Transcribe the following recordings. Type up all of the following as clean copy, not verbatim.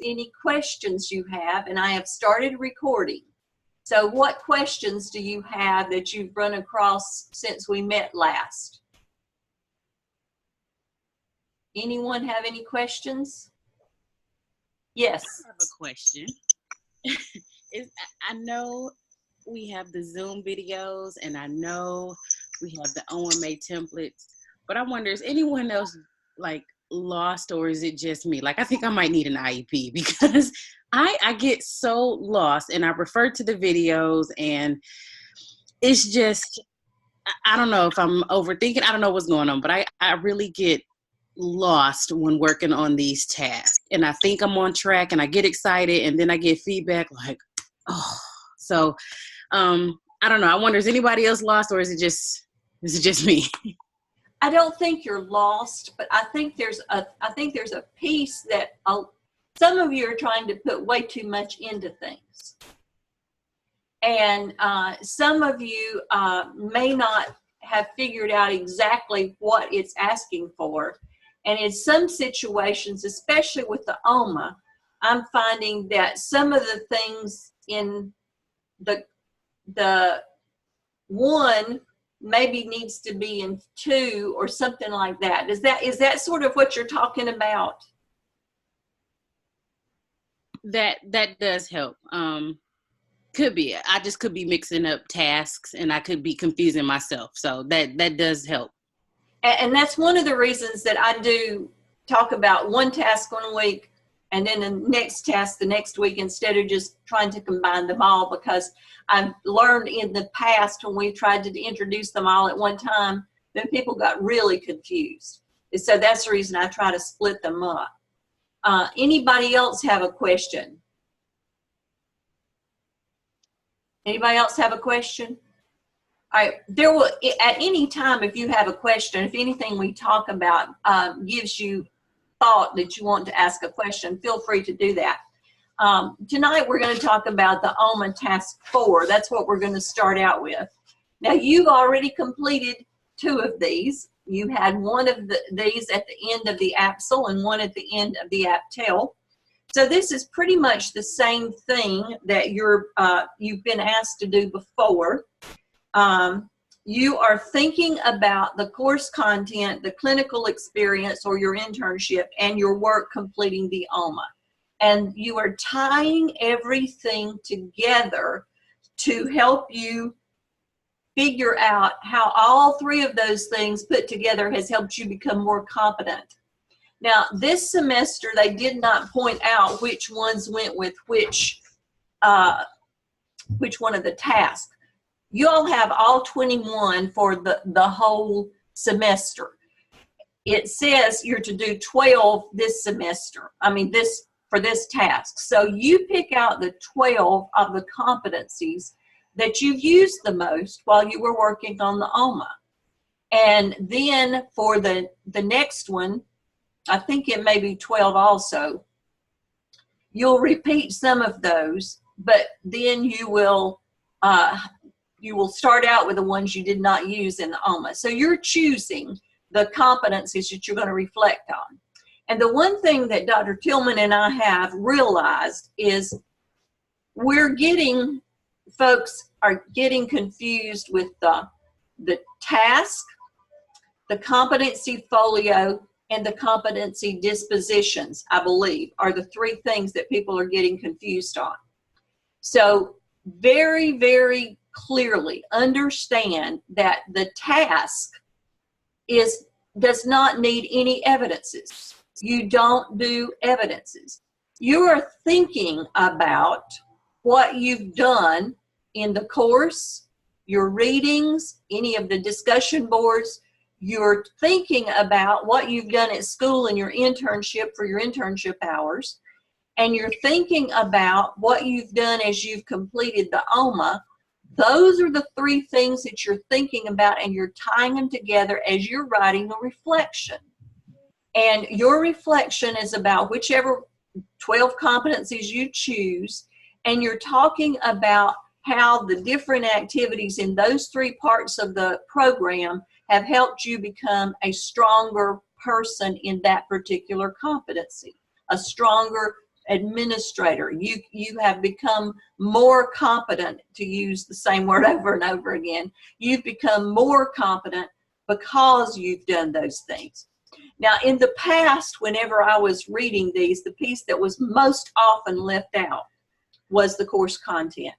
any questions you have, and I have started recording. So what questions do you have that you've run across since we met last? Anyone have any questions? Yes. I have a question. I know we have the Zoom videos, and I know we have the OMA templates, but I wonder, is anyone else like lost, or is it just me? Like, I think I might need an IEP because I get so lost, and I refer to the videos, and it's just, I don't know if I'm overthinking. I don't know what's going on, but I really get lost when working on these tasks, and I think I'm on track, and I get excited, and then I get feedback like, oh, so I don't know. I wonder, is anybody else lost, or is it just me? I don't think you're lost, but I think there's a piece that some of you are trying to put way too much into things, and some of you may not have figured out exactly what it's asking for. And in some situations, especially with the OMA, I'm finding that some of the things in the one maybe needs to be in two or something like that. Is that sort of what you're talking about? That does help. Could be. I just could be mixing up tasks, and I could be confusing myself. So that does help. And that's one of the reasons that I do talk about one task 1 week and then the next task the next week, instead of just trying to combine them all, because I've learned in the past when we tried to introduce them all at one time, then people got really confused. And so that's the reason I try to split them up. Anybody else have a question? Anybody else have a question? All right, there will, at any time, if you have a question, if anything we talk about gives you thought that you want to ask a question, feel free to do that. Tonight we're going to talk about the OMA Task 4. That's what we're going to start out with. Now, you've already completed 2 of these. You had one of these at the end of the APSL and one at the end of the APTEL. So this is pretty much the same thing that you've been asked to do before. You are thinking about the course content, the clinical experience or your internship, and your work completing the OMA. And you are tying everything together to help you figure out how all 3 of those things put together has helped you become more competent. Now, this semester, they did not point out which ones went with which one of the tasks. You all have all 21 for the whole semester. It says you're to do 12 this semester. For this task. So you pick out the 12 of the competencies that you've used the most while you were working on the OMA. And then for the next one, I think it may be 12 also, you'll repeat some of those, but then you will start out with the ones you did not use in the OMA. So you're choosing the competencies that you're going to reflect on. And the one thing that Dr. Tillman and I have realized is folks are getting confused with the task, the competency folio, and the competency dispositions, I believe, are the 3 things that people are getting confused on. So very, very clearly understand that the task does not need any evidences. You don't do evidences. You are thinking about what you've done in the course, your readings, any of the discussion boards. You're thinking about what you've done at school in your internship for your internship hours. And you're thinking about what you've done as you've completed the OMA. Those are the 3 things that you're thinking about, and you're tying them together as you're writing a reflection. And your reflection is about whichever 12 competencies you choose, and you're talking about how the different activities in those 3 parts of the program have helped you become a stronger person in that particular competency, a stronger administrator. You have become more competent, to use the same word over and over again. You've become more competent because you've done those things. Now, in the past, whenever I was reading these, the piece that was most often left out was the course content.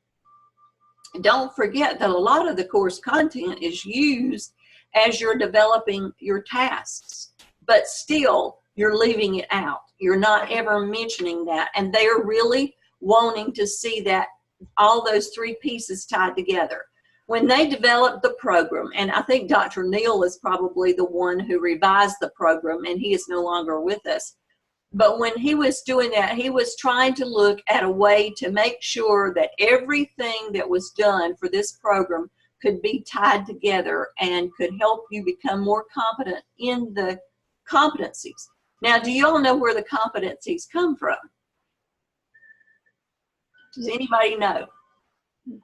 Don't forget that a lot of the course content is used as you're developing your tasks, but still you're leaving it out. You're not ever mentioning that, and they're really wanting to see that all those three pieces tied together. When they developed the program, and I think Dr. Neal is probably the one who revised the program, and he is no longer with us, but when he was doing that, he was trying to look at a way to make sure that everything that was done for this program could be tied together and could help you become more competent in the competencies. Now, do you all know where the competencies come from? Does anybody know?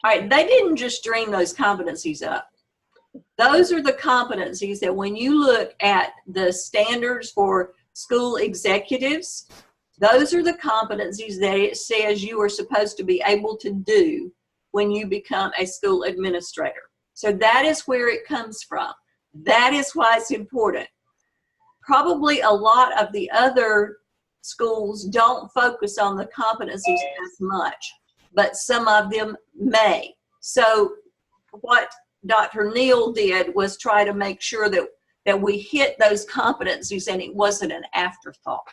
All right, they didn't just dream those competencies up. Those are the competencies that when you look at the standards for school executives, those are the competencies that it says you are supposed to be able to do when you become a school administrator. So that is where it comes from. That is why it's important. Probably a lot of the other schools don't focus on the competencies as much, but some of them may. So what Dr. Neal did was try to make sure that we hit those competencies and it wasn't an afterthought.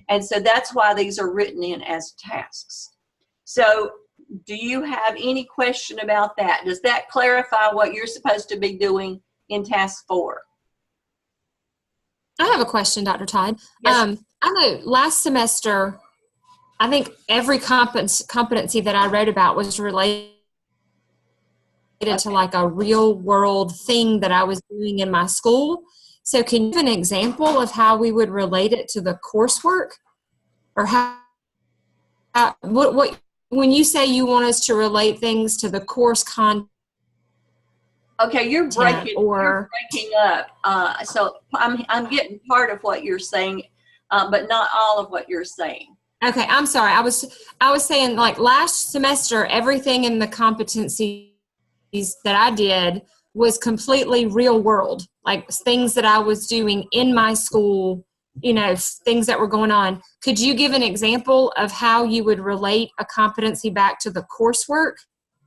And so that's why these are written in as tasks. So do you have any question about that? Does that clarify what you're supposed to be doing in task 4? I have a question, Dr. Todd. Yes. I know last semester, I think every competency that I wrote about was related to like a real world thing that I was doing in my school. So can you give an example of how we would relate it to the coursework? Or what when you say you want us to relate things to the course content? Okay, you're breaking up. So I'm getting part of what you're saying, but not all of what you're saying. Okay, I'm sorry. I was saying like last semester, everything in the competencies that I did was completely real world, like things that I was doing in my school, you know, things that were going on. Could you give an example of how you would relate a competency back to the coursework,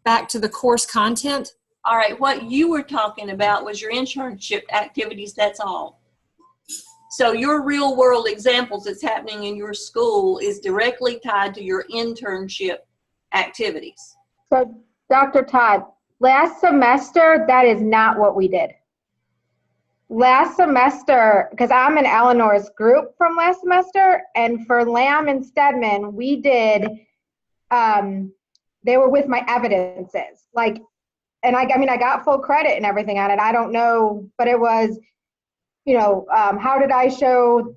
back to the course content? All right, what you were talking about was your internship activities, that's all. So your real world examples that's happening in your school is directly tied to your internship activities. So Dr. Todd, last semester, that is not what we did. Last semester, because I'm in Eleanor's group from last semester, and for Lamb and Stedman, we did, they were with my evidences. Like, and I mean, I got full credit and everything on it. I don't know, but it was, you know, how did I show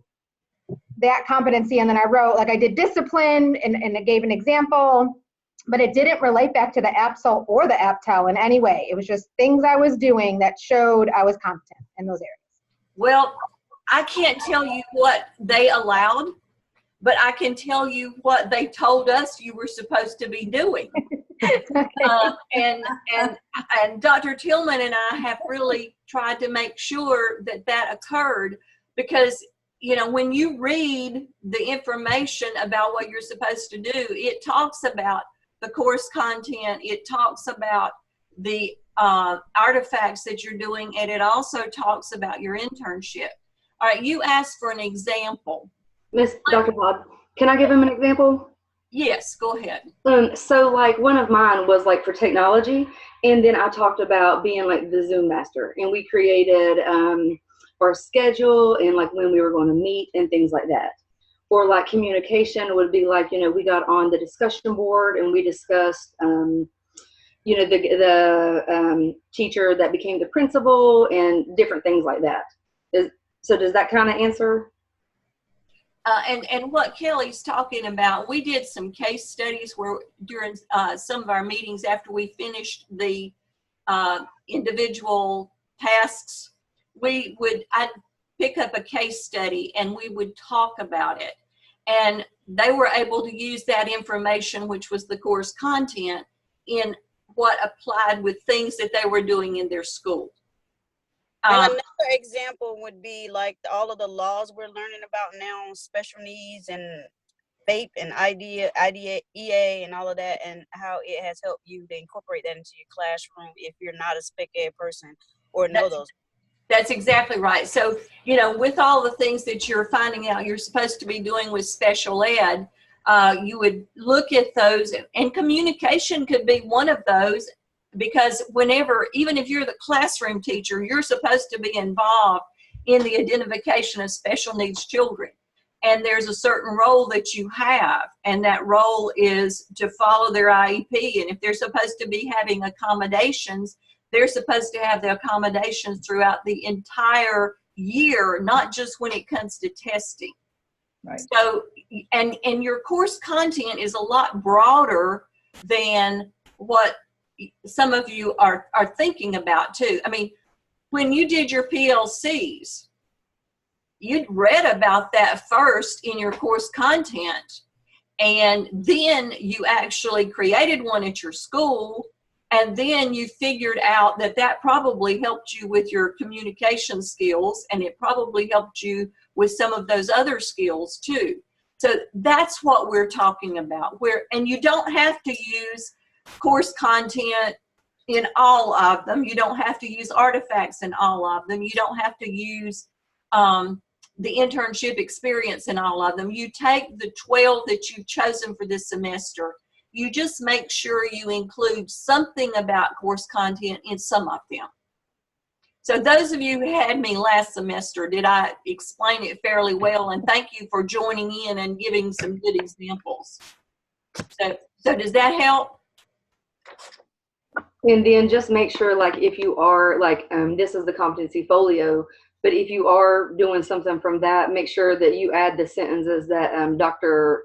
that competency? And then I wrote, like I did discipline and it gave an example, but it didn't relate back to the APSL or the APTEL in any way. It was just things I was doing that showed I was competent in those areas. Well, I can't tell you what they allowed, but I can tell you what they told us you were supposed to be doing. And Dr. Tillman and I have really tried to make sure that that occurred, because, you know, when you read the information about what you're supposed to do, it talks about the course content, it talks about the artifacts that you're doing, and it also talks about your internship. All right, you asked for an example. Miss Dr. Todd, can I give him an example? Yes, go ahead. So like one of mine was like for technology, and then I talked about being like the Zoom master, and we created our schedule and like when we were going to meet and things like that. Or like communication would be like, you know, we got on the discussion board and we discussed, you know, the teacher that became the principal and different things like that. So does that kind of answer? And what Kelly's talking about, we did some case studies where during some of our meetings after we finished the individual tasks, I'd pick up a case study and we would talk about it. And they were able to use that information, which was the course content, in what applied with things that they were doing in their school. And another example would be like all of the laws we're learning about now on special needs and FAPE and IDEA and all of that, and how it has helped you to incorporate that into your classroom if you're not a spec ed person or know those. That's exactly right. So, you know, with all the things that you're finding out you're supposed to be doing with special ed, you would look at those, and communication could be one of those, because whenever, even if you're the classroom teacher, you're supposed to be involved in the identification of special needs children. And there's a certain role that you have, and that role is to follow their IEP. And if they're supposed to be having accommodations, they're supposed to have the accommodations throughout the entire year, not just when it comes to testing. Right. So, and your course content is a lot broader than what some of you are thinking about too. I mean, when you did your PLCs, you'd read about that first in your course content, and then you actually created one at your school, and then you figured out that that probably helped you with your communication skills, and it probably helped you with some of those other skills too. So that's what we're talking about. And you don't have to use course content in all of them. You don't have to use artifacts in all of them. You don't have to use the internship experience in all of them. You take the 12 that you've chosen for this semester. You just make sure you include something about course content in some of them. So those of you who had me last semester, did I explain it fairly well? And thank you for joining in and giving some good examples. So does that help? And then just make sure, like, if you are, like, this is the competency folio, but if you are doing something from that, make sure that you add the sentences that Dr.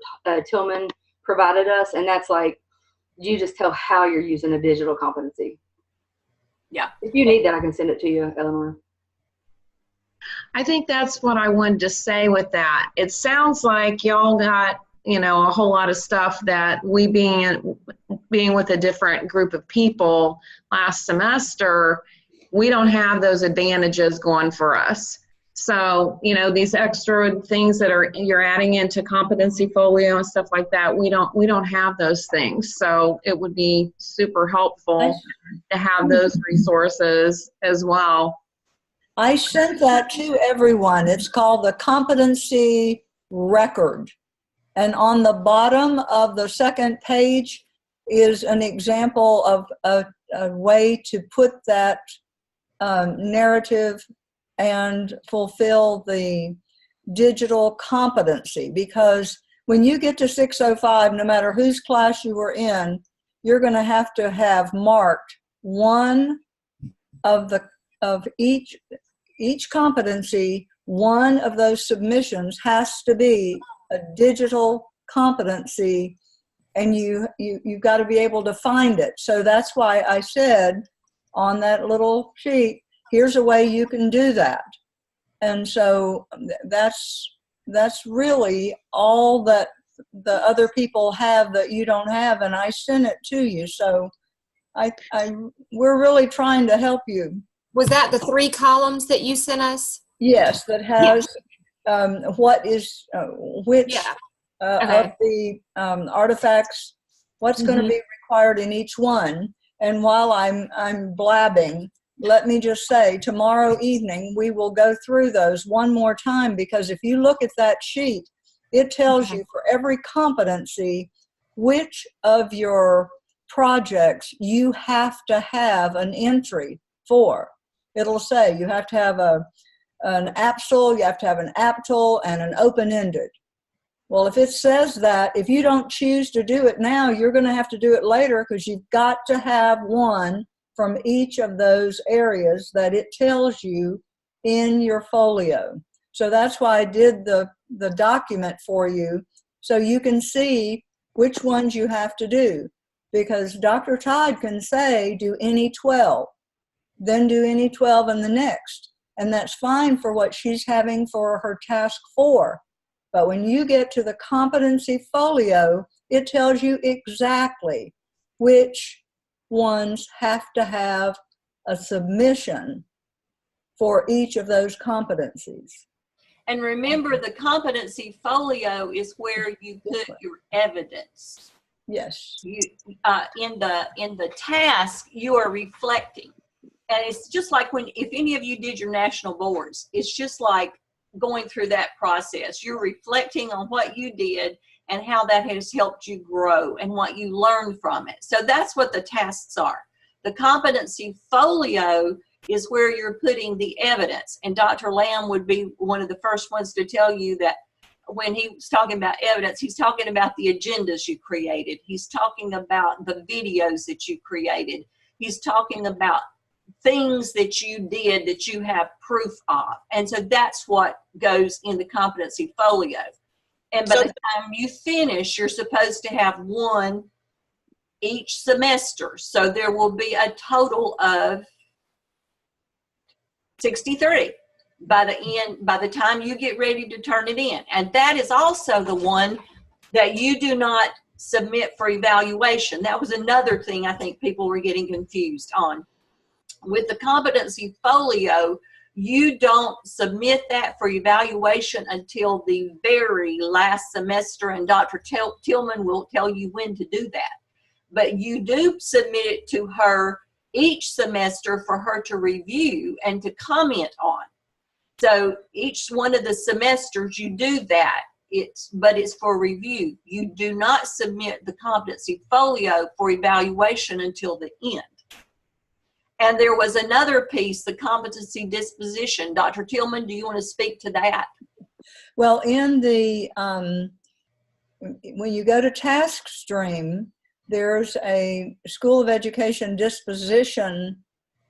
Tillman provided us. And that's like, you just tell how you're using a digital competency. Yeah. If you need that, I can send it to you, Eleanor. I think that's what I wanted to say with that. It sounds like y'all got, you know, a whole lot of stuff that we being with a different group of people last semester, we don't have those advantages going for us. So, you know, these extra things that you're adding into competency folio and stuff like that, we don't have those things. So it would be super helpful to have those resources as well. I sent that to everyone. It's called the competency record. And on the bottom of the second page is an example of a way to put that narrative and fulfill the digital competency. Because when you get to 605, no matter whose class you were in, you're going to have marked one of each competency. One of those submissions has to be a digital competency, and you've got to be able to find it. So that's why I said on that little sheet, here's a way you can do that. And so that's really all that the other people have that you don't have, and I sent it to you. So we're really trying to help you. Was that the 3 columns that you sent us? Yes, that has what is which of the artifacts, what's going to be required in each one. And while I'm blabbing, let me just say, tomorrow evening we will go through those one more time, because if you look at that sheet, it tells you for every competency which of your projects you have to have an entry for. It'll say you have to have an APSL, you have to have an APTL, and an open-ended. Well, if it says that, if you don't choose to do it now, you're going to have to do it later, because you've got to have one from each of those areas that it tells you in your folio. So that's why I did the document for you, so you can see which ones you have to do. Because Dr. Todd can say, do any 12, then do any 12 in the next. And that's fine for what she's having for her task 4. But when you get to the competency folio, it tells you exactly which ones have to have a submission for each of those competencies. And remember, the competency folio is where you put your evidence. Yes. You, in the task, you are reflecting. And it's just like if any of you did your national boards, it's just like going through that process. You're reflecting on what you did and how that has helped you grow and what you learned from it. So that's what the tasks are. The competency folio is where you're putting the evidence. And Dr. Lamb would be one of the first ones to tell you that when he was talking about evidence, he's talking about the agendas you created. He's talking about the videos that you created. He's talking about things that you did that you have proof of. And so that's what goes in the competency folio. And by the time you finish, you're supposed to have one each semester. So there will be a total of 63 by the time you get ready to turn it in. And that is also the one that you do not submit for evaluation. That was another thing I think people were getting confused on. With the competency folio, you don't submit that for evaluation until the very last semester, and Dr. Tillman will tell you when to do that. But you do submit it to her each semester for her to review and to comment on. So each one of the semesters you do that, but it's for review. You do not submit the competency folio for evaluation until the end. And there was another piece, the competency disposition. Dr. Tillman, do you want to speak to that? Well, in the, when you go to task stream, there's a School of Education disposition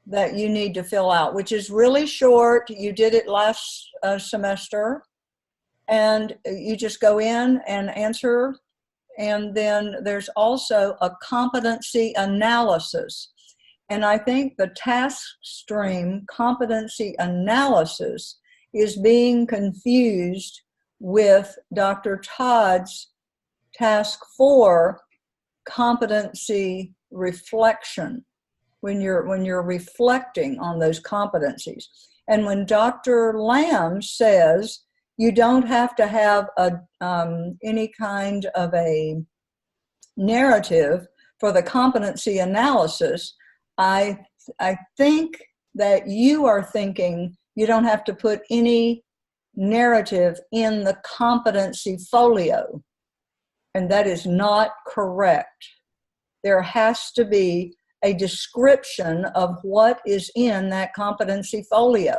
that you need to fill out, which is really short. You did it last semester, and you just go in and answer. And then there's also a competency analysis. And I think the task stream competency analysis is being confused with Dr. Todd's task 4 competency reflection, when you're reflecting on those competencies. And when Dr. Lamb says you don't have to have any kind of a narrative for the competency analysis, I think that you are thinking you don't have to put any narrative in the competency folio, and that is not correct. There has to be a description of what is in that competency folio.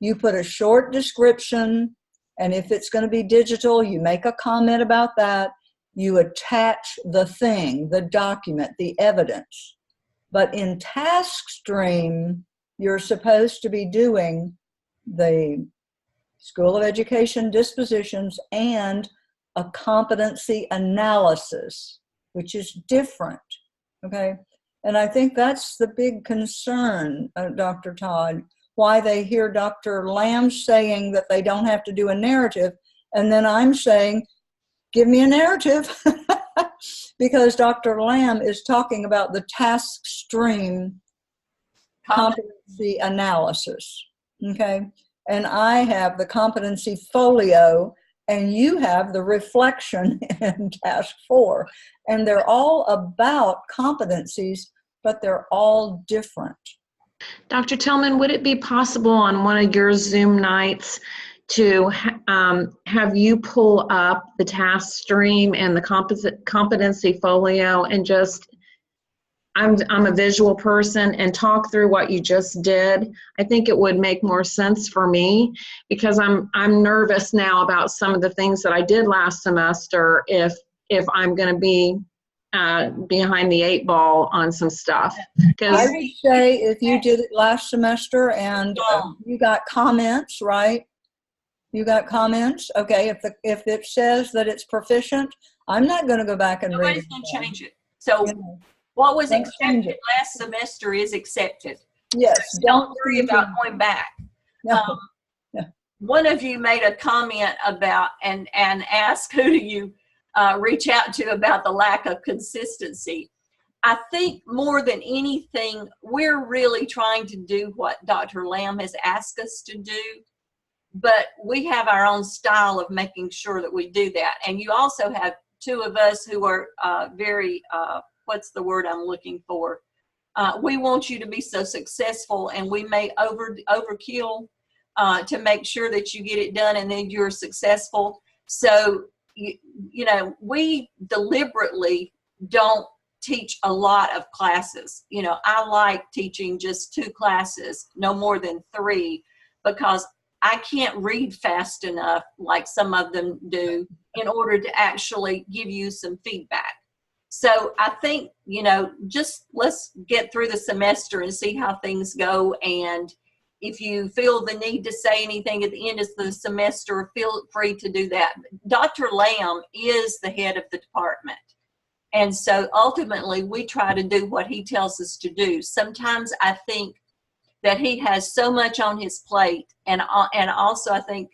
You put a short description, and if it's going to be digital, you make a comment about that. You attach the thing, the document, the evidence. But in task stream, you're supposed to be doing the School of Education dispositions and a competency analysis, which is different, okay? And I think that's the big concern, Dr. Todd, why they hear Dr. Lamb saying that they don't have to do a narrative, and then I'm saying, give me a narrative. Because Dr. Lamb is talking about the task stream competency analysis, okay? And I have the competency folio, and you have the reflection in task 4. And they're all about competencies, but they're all different. Dr. Tillman, would it be possible on one of your Zoom nights to have you pull up the task stream and the competency folio and just, I'm a visual person, and talk through what you just did? I think it would make more sense for me, because I'm nervous now about some of the things that I did last semester if I'm going to be behind the 8 ball on some stuff. I would say if you did it last semester and you got comments, right? You got comments? Okay, if it says that it's proficient, I'm not going to go back and read it. Nobody's going to change it. So what was accepted last semester is accepted. Yes. So don't worry about going back. No. one of you made a comment about and asked who do you reach out to about the lack of consistency. I think more than anything, we're really trying to do what Dr. Lamb has asked us to do, but we have our own style of making sure that we do that. And you also have two of us who are very, what's the word I'm looking for? We want you to be so successful, and we may overkill to make sure that you get it done and then you're successful. So, you know, we deliberately don't teach a lot of classes. You know, I like teaching just 2 classes, no more than 3, because I can't read fast enough like some of them do in order to actually give you some feedback. So I think, you know, just let's get through the semester and see how things go. And if you feel the need to say anything at the end of the semester, feel free to do that. Dr. Lamb is the head of the department. And so ultimately we try to do what he tells us to do. Sometimes I think that he has so much on his plate, and also I think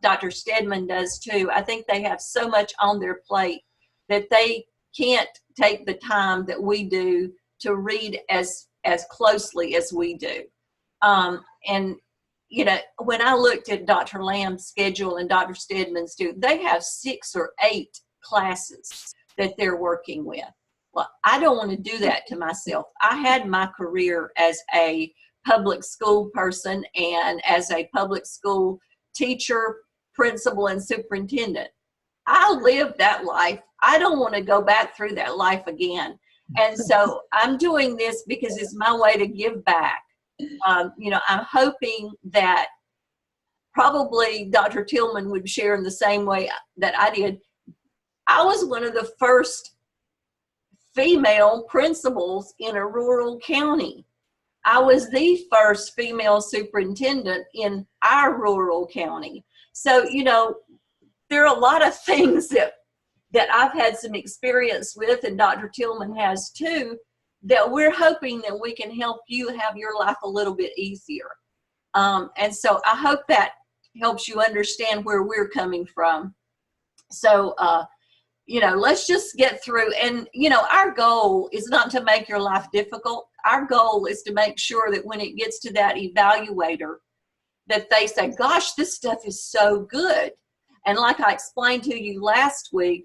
Dr. Stedman does too. I think they have so much on their plate that they can't take the time that we do to read as closely as we do. And you know, when I looked at Dr. Lamb's schedule and Dr. Stedman's too, they have 6 or 8 classes that they're working with. Well, I don't want to do that to myself. I had my career as a public school person and as a public school teacher, principal, and superintendent. I lived that life. I don't want to go back through that life again. And so I'm doing this because it's my way to give back. You know, I'm hoping that probably Dr. Tillman would share in the same way that I did. I was one of the first female principals in a rural county. I was the first female superintendent in our rural county. So, you know, there are a lot of things that I've had some experience with, and Dr. Tillman has too, that we're hoping that we can help you have your life a little bit easier. And so I hope that helps you understand where we're coming from. So, you know, let's just get through. And, you know, our goal is not to make your life difficult. Our goal is to make sure that when it gets to that evaluator, that they say, gosh, this stuff is so good. And like I explained to you last week,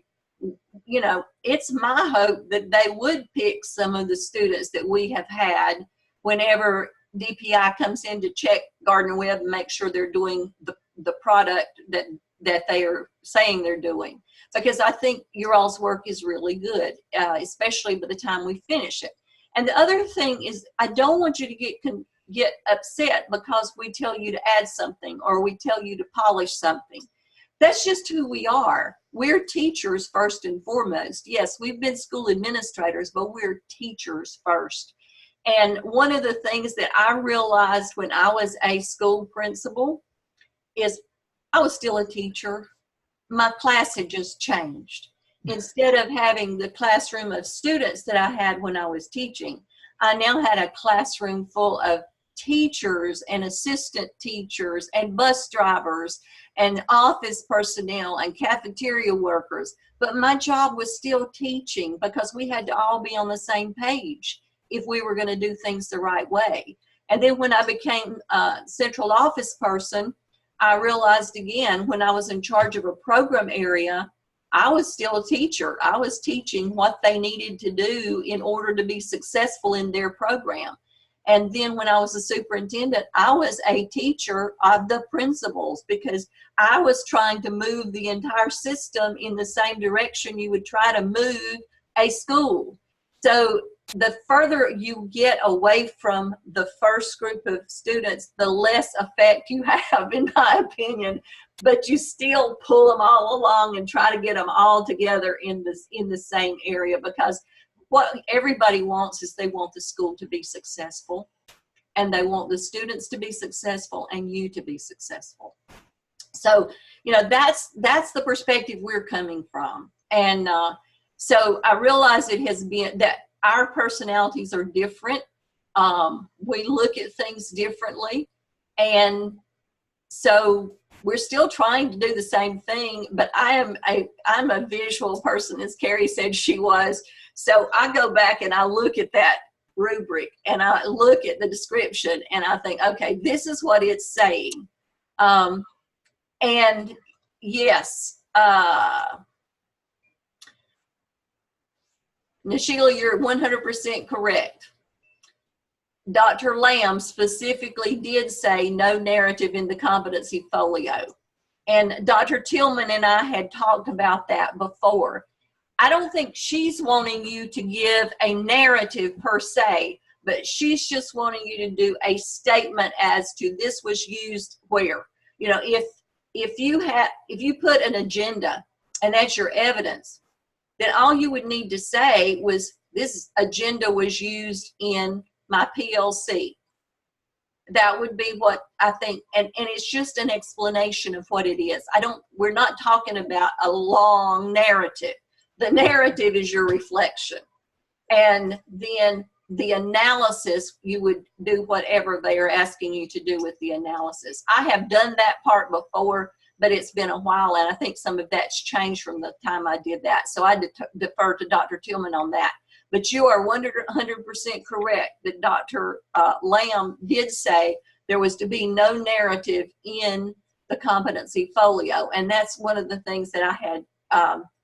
you know, it's my hope that they would pick some of the students that we have had whenever DPI comes in to check Gardner Webb and make sure they're doing the product that they are saying they're doing. Because I think your all's work is really good, especially by the time we finish it. And the other thing is, I don't want you to get upset because we tell you to add something or we tell you to polish something. That's just who we are. We're teachers first and foremost. Yes, we've been school administrators, but we're teachers first. And one of the things that I realized when I was a school principal is I was still a teacher. My class had just changed. Instead of having the classroom of students that I had when I was teaching, I now had a classroom full of teachers and assistant teachers and bus drivers and office personnel and cafeteria workers. But my job was still teaching because we had to all be on the same page if we were going to do things the right way. And then when I became a central office person, I realized again, when I was in charge of a program area, I was still a teacher. I was teaching what they needed to do in order to be successful in their program. And then when I was a superintendent, I was a teacher of the principals because I was trying to move the entire system in the same direction you would try to move a school. So the further you get away from the first group of students, the less effect you have, in my opinion, but you still pull them all along and try to get them all together in the same area, because what everybody wants is they want the school to be successful, and they want the students to be successful and you to be successful. So, you know, that's the perspective we're coming from. And so I realize it has been that our personalities are different. We look at things differently. And So we're still trying to do the same thing, but I'm a visual person, as Carrie said she was. So I go back and I look at that rubric and I look at the description and I think, okay, this is what it's saying. And yes, Nashila, you're 100% correct. Dr. Lamb specifically did say no narrative in the competency folio. And Dr. Tillman and I had talked about that before. I don't think she's wanting you to give a narrative per se, but she's just wanting you to do a statement as to this was used where. You know, if you put an agenda and that's your evidence, then all you would need to say was this agenda was used in my PLC. That would be what I think, and it's just an explanation of what it is. We're not talking about a long narrative. The narrative is your reflection. And then the analysis, you would do whatever they are asking you to do with the analysis. I have done that part before, but it's been a while, and I think some of that's changed from the time I did that. So I defer to Dr. Tillman on that. But you are 100% correct that Dr. Lamb did say there was to be no narrative in the competency folio. And that's one of the things that I had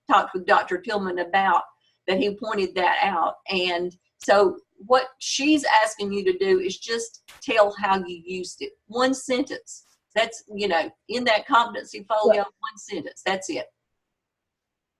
talked with Dr. Tillman about, that he pointed that out. And so what she's asking you to do is just tell how you used it. One sentence. That's, in that competency folio, one sentence. That's it.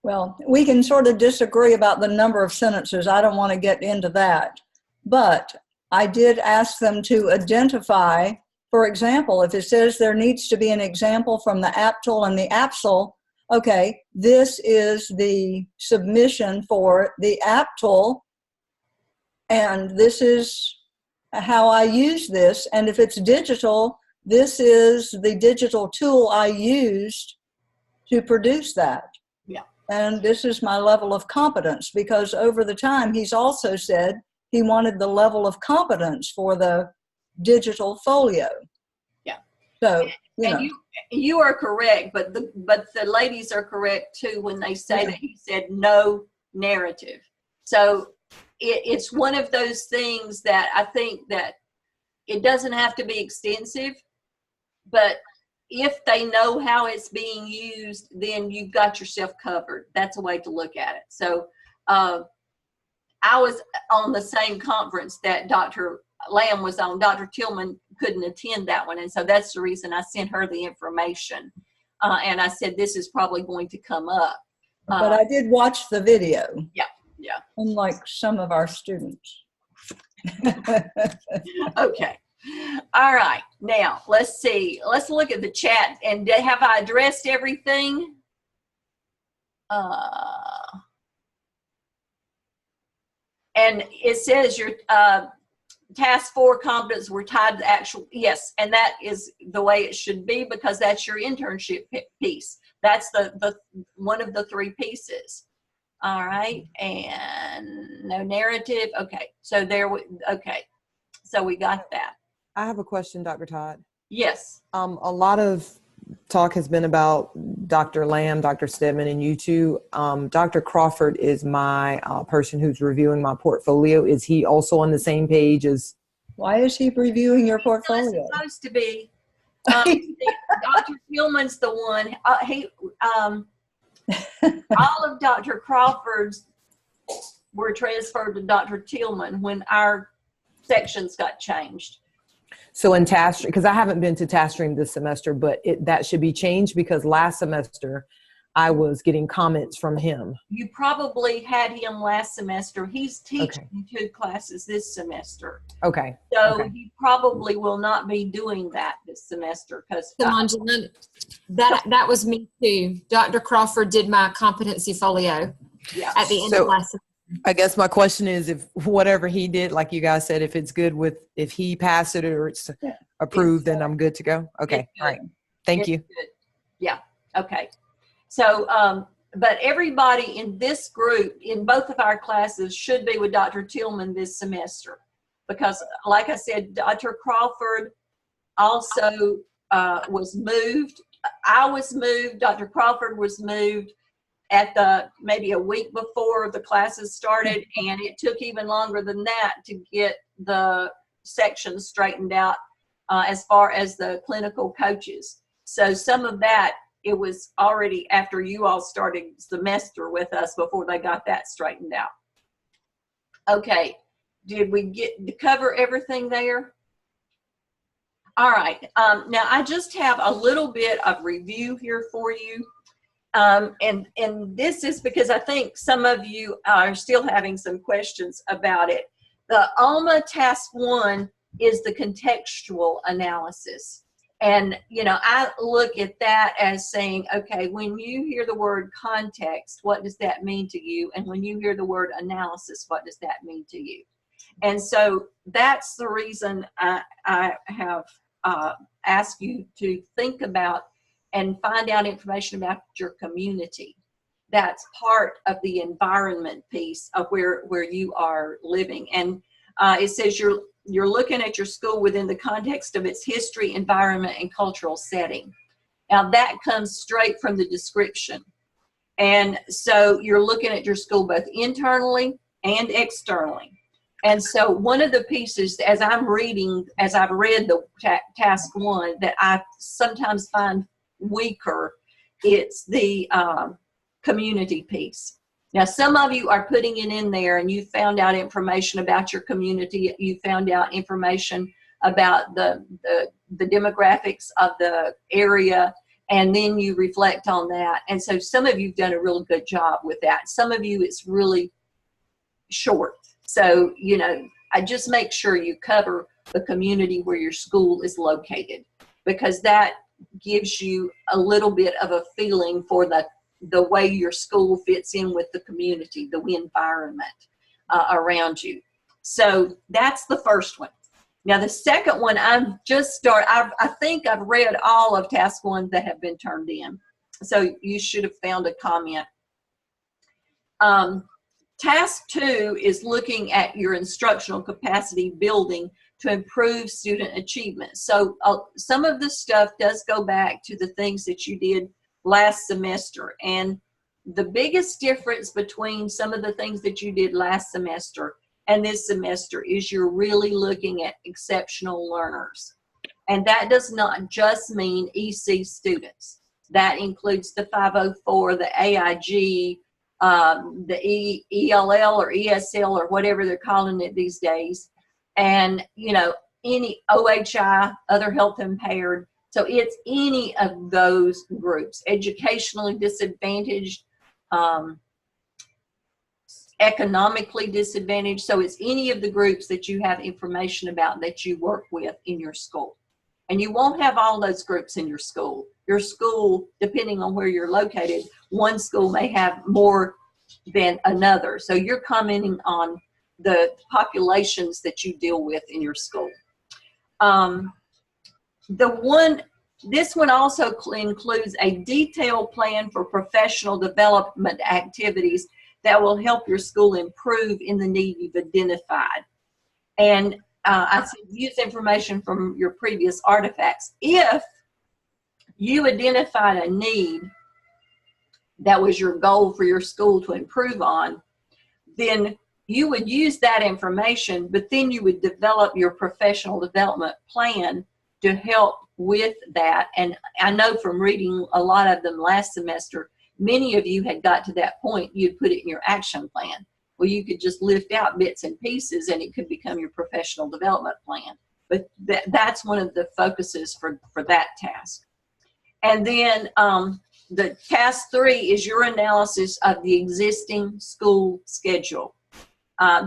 Well, we can sort of disagree about the number of sentences. I don't want to get into that. But I did ask them to identify, for example, if it says there needs to be an example from the app tool and the APSL, okay, this is the submission for the app tool, and this is how I use this. And if it's digital, this is the digital tool I used to produce that. Yeah. And this is my level of competence, because over the time he's also said he wanted the level of competence for the digital folio. Yeah. So, you are correct, but the ladies are correct too when they say that he said no narrative. So it's one of those things that I think that it doesn't have to be extensive, but if they know how it's being used, then you've got yourself covered. That's a way to look at it. So I was on the same conference that Dr. Lamb was on. Dr. Tillman couldn't attend that one, and so that's the reason I sent her the information. And I said, this is probably going to come up. But I did watch the video. Yeah. Unlike some of our students. Okay. All right. Now, let's see. Let's look at the chat. And have I addressed everything? And it says your task 4 competence were tied to the actual, yes, and that is the way it should be, because that's your internship piece. That's the one of the 3 pieces. All right, and no narrative. Okay, so okay, so we got that. I have a question, Dr. Todd. Yes. A lot of talk has been about Dr. Lamb, Dr. Stedman, and you two. Dr. Crawford is my person who's reviewing my portfolio. Is he also on the same page as? Why is he reviewing your portfolio? He's supposed to be. Dr. Tillman's the one. All of Dr. Crawford's were transferred to Dr. Tillman when our sections got changed. So in task, because I haven't been to task stream this semester, but that should be changed, because last semester I was getting comments from him. You probably had him last semester. He's teaching 2 classes this semester. Okay. So he probably will not be doing that this semester, because that was me too. Dr. Crawford did my competency folio at the end of last semester. I guess my question is, if whatever he did, like you guys said, if it's good if he passed it or it's approved, then I'm good to go. Okay. All right. Thank you. Good. Yeah. Okay. So, but everybody in this group, in both of our classes, should be with Dr. Tillman this semester, because like I said, Dr. Crawford also was moved. I was moved. Dr. Crawford was moved at maybe a week before the classes started, and it took even longer than that to get the sections straightened out as far as the clinical coaches. So some of that, it was already after you all started semester with us before they got that straightened out. Okay, did we get to cover everything there? All right, now I just have a little bit of review here for you. And this is because I think some of you are still having some questions about it. The ALMA Task 1 is the contextual analysis. And, you know, I look at that as saying, okay, when you hear the word context, what does that mean to you? And when you hear the word analysis, what does that mean to you? And so that's the reason I have asked you to think about and find out information about your community. That's part of the environment piece of where you are living. And it says you're looking at your school within the context of its history, environment, and cultural setting. Now that comes straight from the description. And so you're looking at your school both internally and externally. And so one of the pieces, as I've read the task 1, that I sometimes find weaker, it's the community piece. Now, some of you are putting it in there and you found out information about your community. You found out information about the demographics of the area, and then you reflect on that. And so some of you have done a really good job with that. Some of you, it's really short. So, you know, I just make sure you cover the community where your school is located, because that gives you a little bit of a feeling for the way your school fits in with the community, the environment around you. So that's the first one. Now the second one, I've just started, I think I've read all of task 1 that have been turned in. So you should have found a comment. Task 2 is looking at your instructional capacity building to improve student achievement. So some of the stuff does go back to the things that you did last semester. And the biggest difference between some of the things that you did last semester and this semester is you're really looking at exceptional learners. And that does not just mean EC students. That includes the 504, the AIG, the ELL or ESL or whatever they're calling it these days. And, you know, any OHI, other health impaired. So it's any of those groups, educationally disadvantaged, economically disadvantaged. So it's any of the groups that you have information about that you work with in your school. And you won't have all those groups in your school. Your school, depending on where you're located, one school may have more than another. So you're commenting on the populations that you deal with in your school. This one also includes a detailed plan for professional development activities that will help your school improve in the need you've identified. And I said use information from your previous artifacts. If you identified a need that was your goal for your school to improve on, then you would use that information, but then you would develop your professional development plan to help with that. And I know from reading a lot of them last semester, many of you had got to that point, you'd put it in your action plan. Well, you could just lift out bits and pieces and it could become your professional development plan. But that's one of the focuses for that task. And then the task 3 is your analysis of the existing school schedule.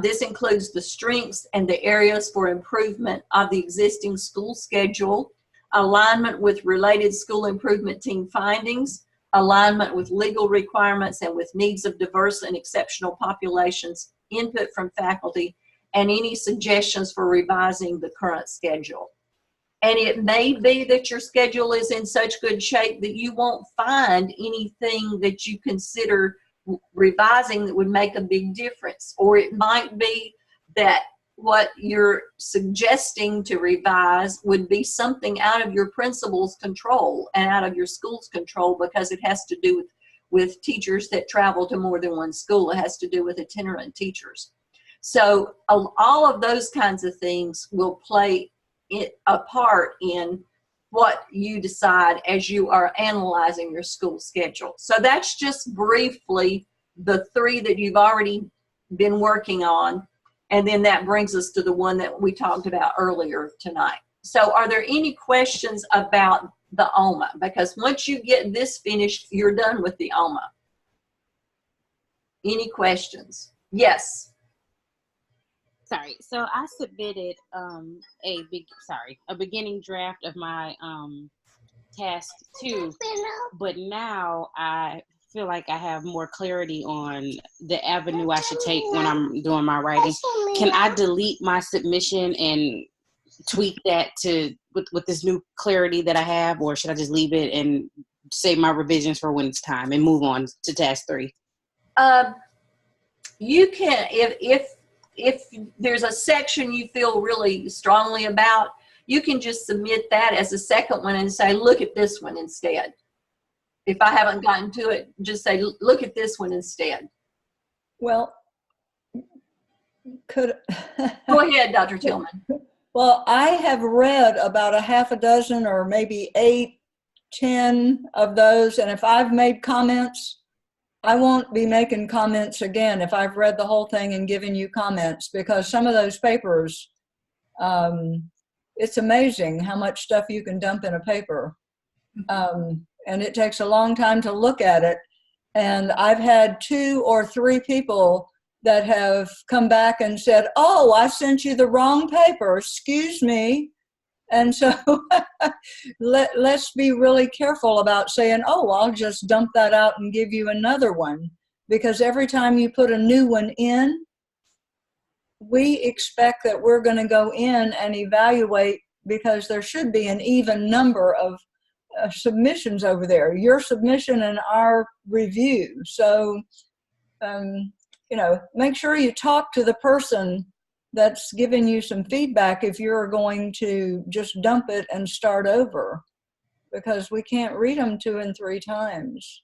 This includes the strengths and the areas for improvement of the existing school schedule, alignment with related school improvement team findings, alignment with legal requirements and with needs of diverse and exceptional populations, input from faculty, and any suggestions for revising the current schedule. And it may be that your schedule is in such good shape that you won't find anything that you consider revising that would make a big difference. Or it might be that what you're suggesting to revise would be something out of your principal's control and out of your school's control, because it has to do with teachers that travel to more than one school. It has to do with itinerant teachers. So all of those kinds of things will play a part in what you decide as you are analyzing your school schedule. So that's just briefly the 3 that you've already been working on. And then that brings us to the one that we talked about earlier tonight. So are there any questions about the OMA? Because once you get this finished, you're done with the OMA. Any questions? Yes. Sorry. So I submitted a beginning draft of my task 2, but now I feel like I have more clarity on the avenue I should take when I'm doing my writing. Can I delete my submission and tweak that to with this new clarity that I have, or should I just leave it and save my revisions for when it's time and move on to task 3? You can, if there's a section you feel really strongly about, you can just submit that as a second one and say, look at this one instead. If I haven't gotten to it, just say, look at this one instead. Well, Go ahead, Dr. Tillman. Well, I have read about a half a dozen or maybe 8, 10 of those. And if I've made comments, I won't be making comments again if I've read the whole thing and given you comments, because some of those papers, it's amazing how much stuff you can dump in a paper. And it takes a long time to look at it. And I've had 2 or 3 people that have come back and said, oh, I sent you the wrong paper, excuse me. And so let's be really careful about saying, oh, I'll just dump that out and give you another one. Because every time you put a new one in, we expect that we're going to go in and evaluate, because there should be an even number of submissions over there, your submission and our review. So, make sure you talk to the person that's giving you some feedback if you're going to just dump it and start over, because we can't read them 2 and 3 times.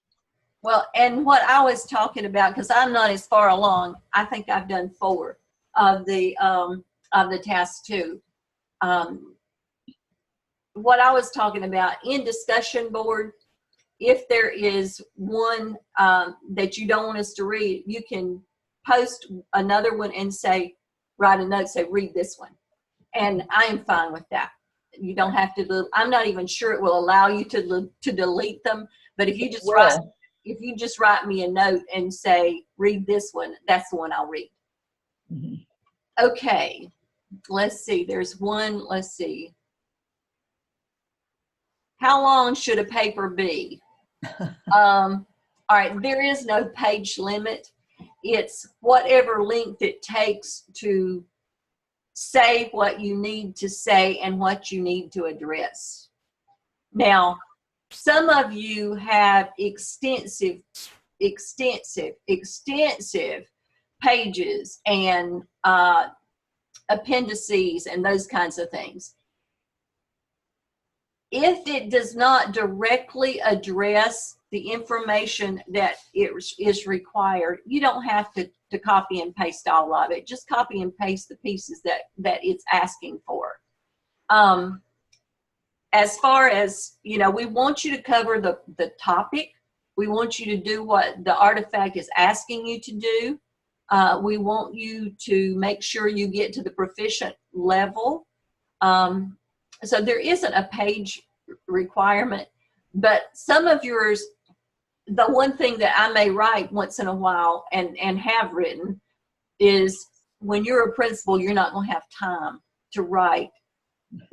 Well, and what I was talking about, because I'm not as far along, I think I've done 4 of the task 2. What I was talking about in discussion board, if there is one that you don't want us to read, you can post another one and say, write a note, say, read this one. And I am fine with that. You don't have to, I'm not even sure it will allow you to delete them, but if you just write me a note and say, read this one, that's the one I'll read. Mm-hmm. Okay, let's see, there's one, let's see. How long should a paper be? All right, there is no page limit. It's whatever length it takes to say what you need to say and what you need to address. Now, some of you have extensive pages and appendices and those kinds of things. If it does not directly address the information that is required, you don't have to copy and paste all of it. Just copy and paste the pieces that it's asking for. As far as, we want you to cover the topic. We want you to do what the artifact is asking you to do. We want you to make sure you get to the proficient level. So there isn't a page requirement, but some of yours, the one thing that I may write once in a while and have written is, when you're a principal, you're not going to have time to write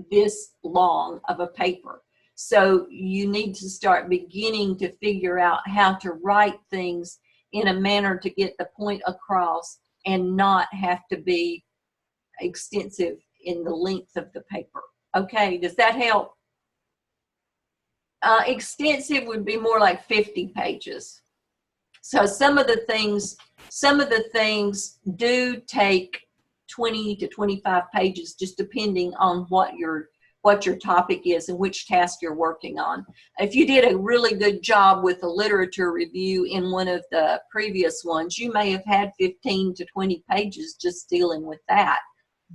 this long of a paper. So you need to start beginning to figure out how to write things in a manner to get the point across and not have to be extensive in the length of the paper. Okay, does that help? Extensive would be more like 50 pages. So some of the things do take 20 to 25 pages, just depending on what your topic is and which task you're working on. If you did a really good job with the literature review in one of the previous ones, you may have had 15 to 20 pages just dealing with that,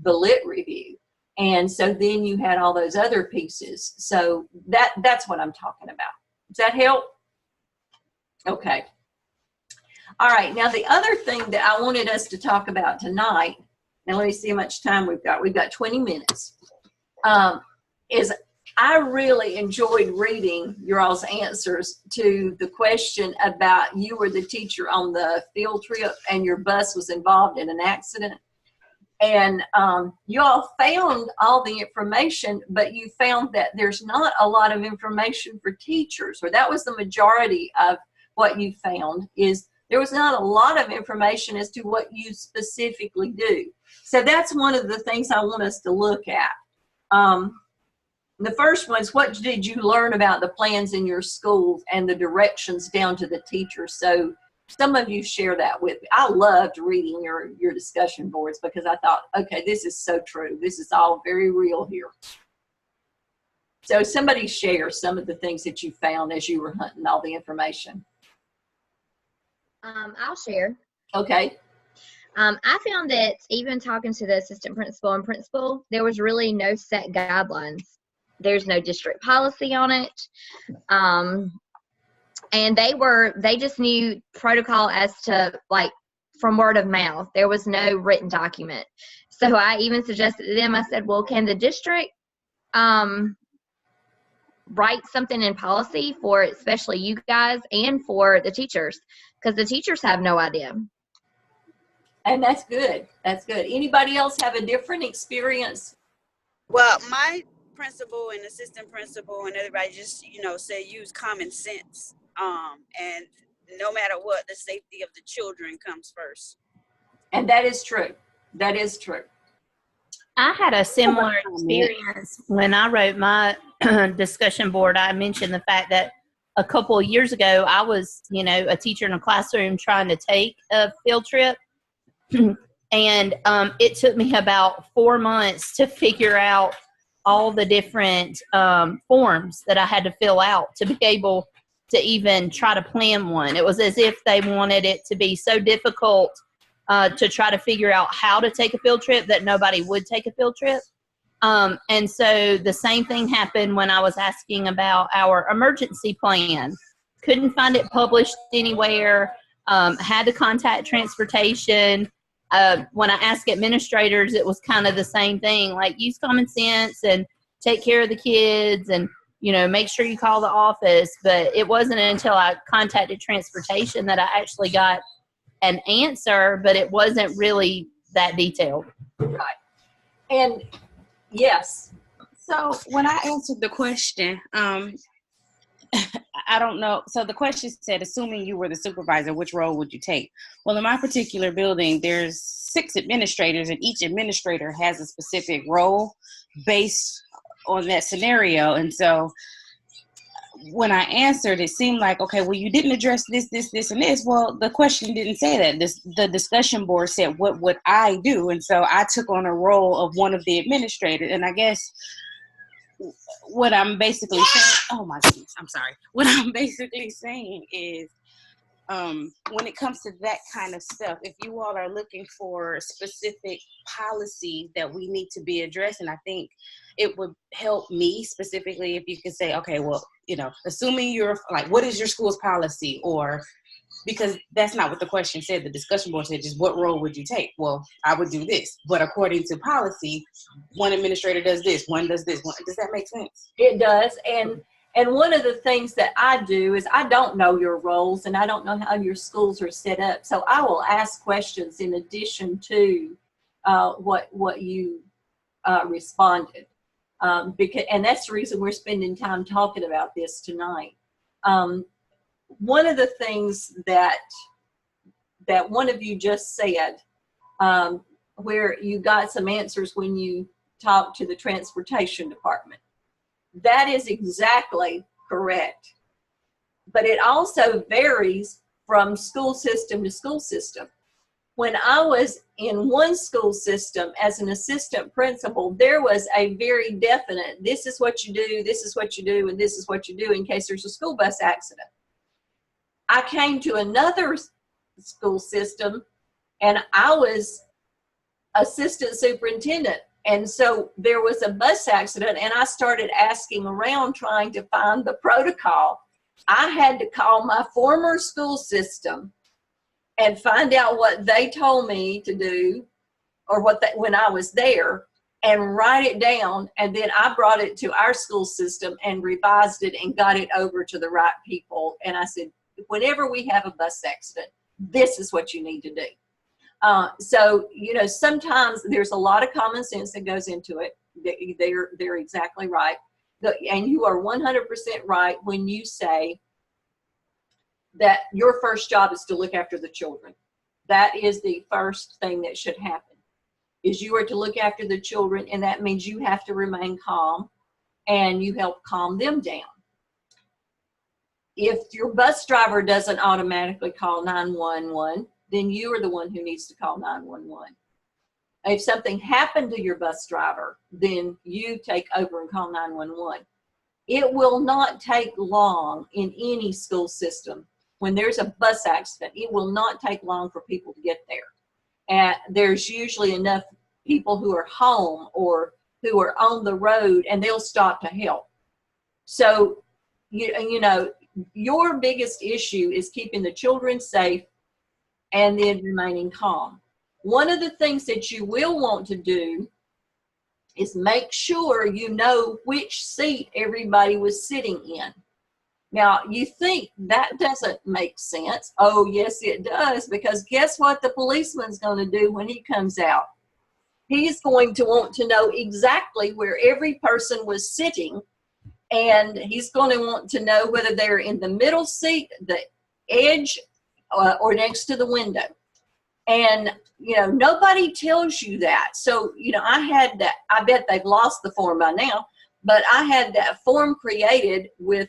the lit review. And so then you had all those other pieces. So that's what I'm talking about. Does that help? Okay. All right. Now, the other thing that I wanted us to talk about tonight, and let me see how much time we've got. We've got 20 minutes. Is I really enjoyed reading your all's answers to the question about you were the teacher on the field trip and your bus was involved in an accident. And you all found all the information, but you found that there's not a lot of information for teachers, or that was the majority of what you found, is there was not a lot of information as to what you specifically do. So that's one of the things I want us to look at. The first one is, what did you learn about the plans in your school and the directions down to the teachers? So some of you share that with me. I loved reading your discussion boards because I thought, okay, this is so true. This is all very real here. So somebody share some of the things that you found as you were hunting all the information. I'll share. Okay. I found that even talking to the assistant principal and principal, there was really no set guidelines. There's no district policy on it. And they just knew protocol as to, like, from word of mouth. There was no written document. So I even suggested to them, I said, well, can the district write something in policy for especially you guys and for the teachers? Because the teachers have no idea. And that's good. That's good. Anybody else have a different experience? Well, my principal and assistant principal and everybody just, say use common sense. And no matter what, the safety of the children comes first. And that is true. That is true. I had a similar experience when I wrote my discussion board. I mentioned the fact that a couple of years ago, I was, a teacher in a classroom trying to take a field trip. And it took me about 4 months to figure out all the different forms that I had to fill out to be able to even try to plan one. It was as if they wanted it to be so difficult to try to figure out how to take a field trip that nobody would take a field trip. And so the same thing happened when I was asking about our emergency plan. Couldn't find it published anywhere. Had to contact transportation. When I asked administrators, it was kind of the same thing, like use common sense and take care of the kids and, make sure you call the office. But it wasn't until I contacted transportation that I actually got an answer, but it wasn't really that detailed. Right. And yes. So when I answered the question, I don't know. So the question said, assuming you were the supervisor, which role would you take? Well, in my particular building, there's 6 administrators, and each administrator has a specific role based on that scenario. And so when I answered, it seemed like, okay, well, you didn't address this, and this. Well, the question didn't say that. The discussion board said, what would I do? And so I took on a role of one of the administrators. And I guess what I'm basically saying, oh my goodness, I'm sorry. What I'm basically saying is, when it comes to that kind of stuff, if you all are looking for specific policies that we need to be addressed, and I think it would help me specifically if you could say, okay, well, assuming you're like, what is your school's policy? Or, because that's not what the question said. The discussion board said, just what role would you take? Well, I would do this. But according to policy, one administrator does this, one does this. Does that make sense? It does. And one of the things that I do is I don't know your roles and I don't know how your schools are set up. So I will ask questions in addition to what you responded. And that's the reason we're spending time talking about this tonight. One of the things that one of you just said, where you got some answers when you talked to the transportation department, that is exactly correct. But it also varies from school system to school system. when I was in one school system as an assistant principal, there was a very definite, this is what you do, this is what you do, and this is what you do in case there's a school bus accident. I came to another school system and I was assistant superintendent. And so there was a bus accident and I started asking around trying to find the protocol. I had to call my former school system and find out what they told me to do or when I was there and write it down. And then I brought it to our school system and revised it and got it over to the right people. And I said, whenever we have a bus accident, this is what you need to do. So, you know, sometimes there's a lot of common sense that goes into it. They're exactly right. And you are 100% right when you say that your first job is to look after the children. That is the first thing that should happen, is you are to look after the children, and that means you have to remain calm and you help calm them down. If your bus driver doesn't automatically call 911, then you are the one who needs to call 911. If something happened to your bus driver, then you take over and call 911. It will not take long in any school system. When there's a bus accident, it will not take long for people to get there. And there's usually enough people who are home or who are on the road, and they'll stop to help. So, you know, your biggest issue is keeping the children safe and then remaining calm. One of the things that you will want to do is make sure you know which seat everybody was sitting in. Now, you think that doesn't make sense. Oh, yes, it does, because guess what the policeman's going to do when he comes out? He's going to want to know exactly where every person was sitting, and he's going to want to know whether they're in the middle seat, the edge, or next to the window. And, you know, nobody tells you that. So, you know, I had that, I bet they've lost the form by now, but I had that form created with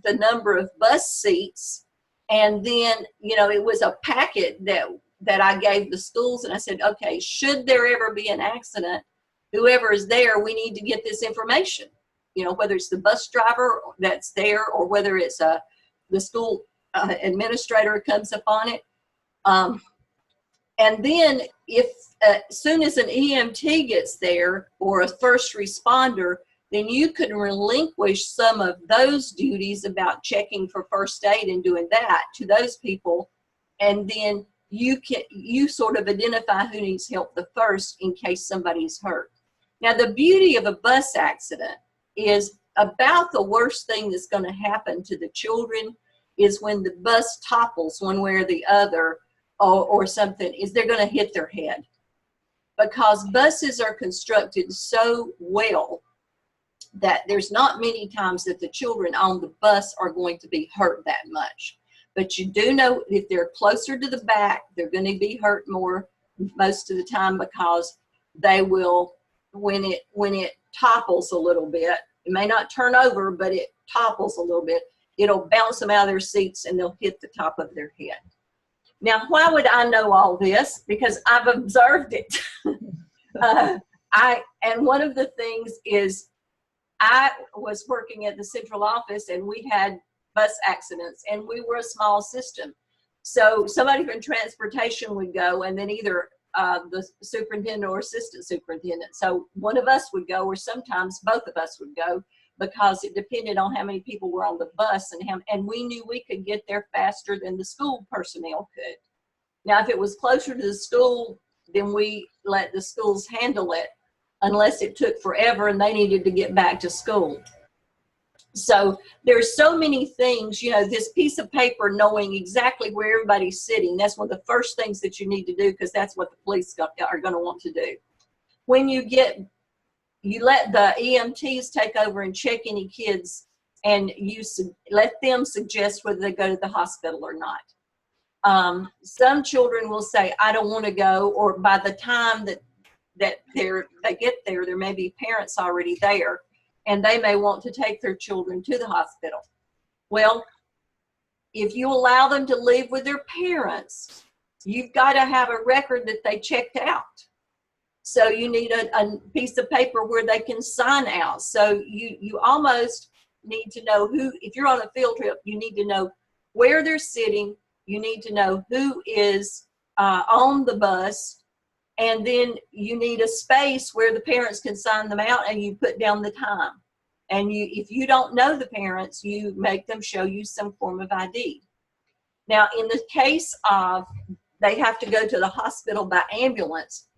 the number of bus seats. And then, you know, it was a packet that I gave the schools, and I said, okay, should there ever be an accident, whoever is there, we need to get this information. You know, whether it's the bus driver that's there or whether it's the school administrator comes upon it. And then if as soon as an EMT gets there or a first responder, then you can relinquish some of those duties about checking for first aid and doing that to those people. And then you sort of identify who needs help the first in case somebody's hurt. Now, the beauty of a bus accident is about the worst thing that's going to happen to the children is when the bus topples one way or the other or something, is they're going to hit their head. Because buses are constructed so well that there's not many times that the children on the bus are going to be hurt that much. But you do know if they're closer to the back, they're going to be hurt more most of the time, because they will, when it topples a little bit, it may not turn over, but it topples a little bit, it'll bounce them out of their seats and they'll hit the top of their head. Now, why would I know all this? Because I've observed it. And one of the things is I was working at the central office and we had bus accidents and we were a small system. So somebody from transportation would go, and then either the superintendent or assistant superintendent. So one of us would go, or sometimes both of us would go, because it depended on how many people were on the bus, and we knew we could get there faster than the school personnel could. Now, if it was closer to the school, then we let the schools handle it, unless it took forever and they needed to get back to school. So there's so many things, you know, this piece of paper, knowing exactly where everybody's sitting, that's one of the first things that you need to do, because that's what the police are going to want to do. When you let the EMTs take over and check any kids, and you let them suggest whether they go to the hospital or not. Some children will say, I don't want to go, or by the time that they get there, there may be parents already there, and they may want to take their children to the hospital. Well, if you allow them to live with their parents, you've got to have a record that they checked out. So you need a piece of paper where they can sign out. So you almost need to know who, if you're on a field trip, you need to know where they're sitting. You need to know who is on the bus. And then you need a space where the parents can sign them out, and you put down the time. And if you don't know the parents, you make them show you some form of ID. Now, in the case of they have to go to the hospital by ambulance,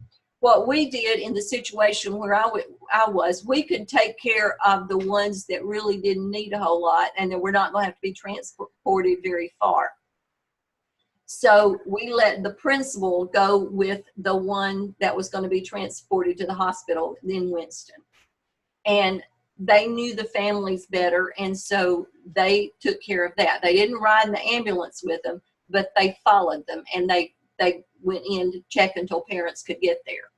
what we did in the situation where I was, we could take care of the ones that really didn't need a whole lot and that were not going to have to be transported very far. So we let the principal go with the one that was going to be transported to the hospital in Winston. And they knew the families better, and so they took care of that. They didn't ride in the ambulance with them, but they followed them, and they went in to check until parents could get there.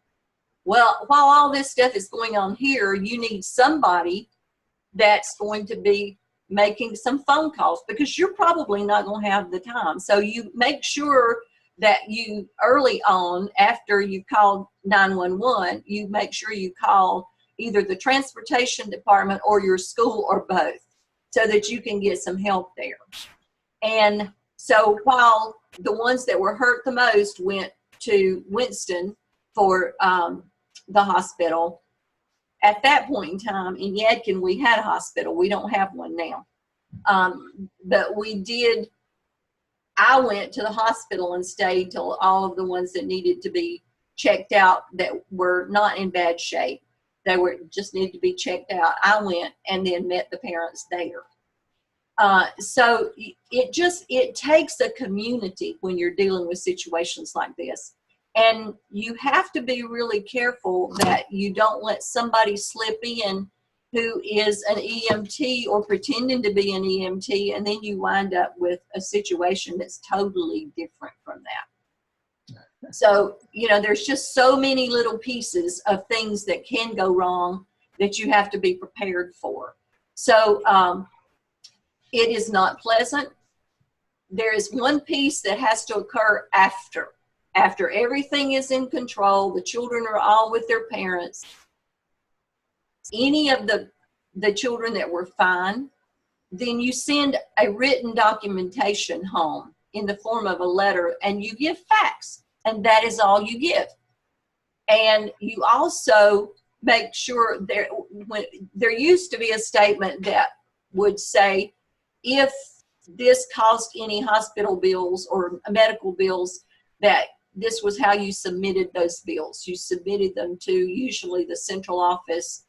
Well, while all this stuff is going on here, you need somebody that's going to be making some phone calls, because you're probably not going to have the time. So you make sure that you early on, after you called 911, you make sure you call either the transportation department or your school or both, so that you can get some help there. And so while the ones that were hurt the most went to Winston for the hospital, at that point in time in Yadkin, we had a hospital. We don't have one now. But we did, I went to the hospital and stayed till all of the ones that needed to be checked out that were not in bad shape, they were just needed to be checked out. I went and then met the parents there. So it takes a community when you're dealing with situations like this. And you have to be really careful that you don't let somebody slip in who is an EMT or pretending to be an EMT, and then you wind up with a situation that's totally different from that. So, there's just so many little pieces of things that can go wrong that you have to be prepared for. So it is not pleasant. There is one piece that has to occur after everything is in control, the children are all with their parents. Any of the children that were fine, then you send a written documentation home in the form of a letter, and you give facts, and that is all you give. And you also make sure there used to be a statement that would say, if this caused any hospital bills or medical bills, that this was how you submitted those bills. You submitted them to usually the central office,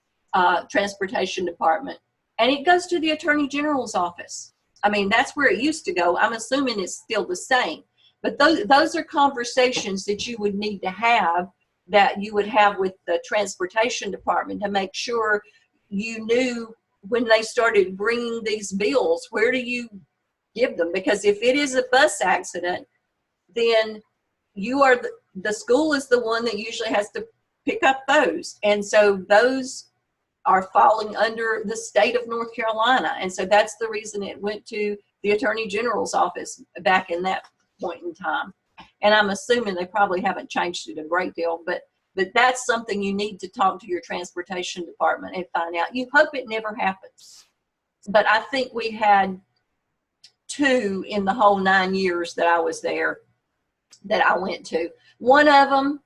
transportation department, and it goes to the Attorney General's office. I mean, that's where it used to go. I'm assuming it's still the same, but those are conversations that you would need to have, that you would have with the transportation department, to make sure you knew when they started bringing these bills, where do you give them? Because if it is a bus accident, then you are the school is the one that usually has to pick up those. And so those are falling under the state of North Carolina. And so that's the reason it went to the Attorney General's office back in that point in time. And I'm assuming they probably haven't changed it a great deal, but that's something you need to talk to your transportation department and find out. You hope it never happens. But I think we had 2 in the whole 9 years that I was there that I went to. One of them,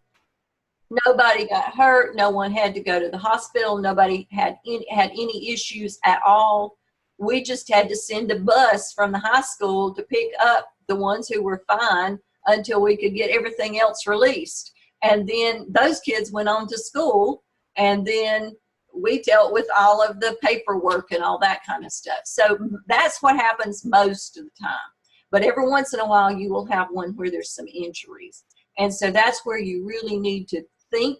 nobody got hurt. No one had to go to the hospital. Nobody had any issues at all. We just had to send a bus from the high school to pick up the ones who were fine until we could get everything else released. And then those kids went on to school, and then we dealt with all of the paperwork and all that kind of stuff. So that's what happens most of the time. But every once in a while, you will have one where there's some injuries. And so that's where you really need to think,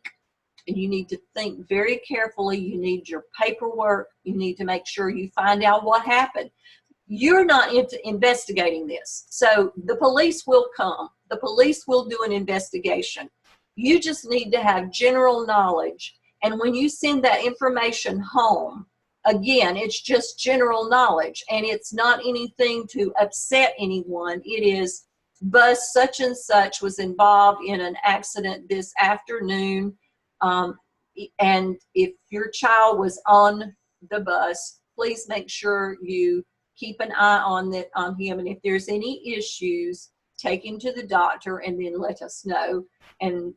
and you need to think very carefully. You need your paperwork. You need to make sure you find out what happened. You're not investigating this. So the police will come. The police will do an investigation. You just need to have general knowledge. And when you send that information home, again, it's just general knowledge, and it's not anything to upset anyone. It is bus such and such was involved in an accident this afternoon. And if your child was on the bus, please make sure you keep an eye on him. And if there's any issues, take him to the doctor and then let us know. And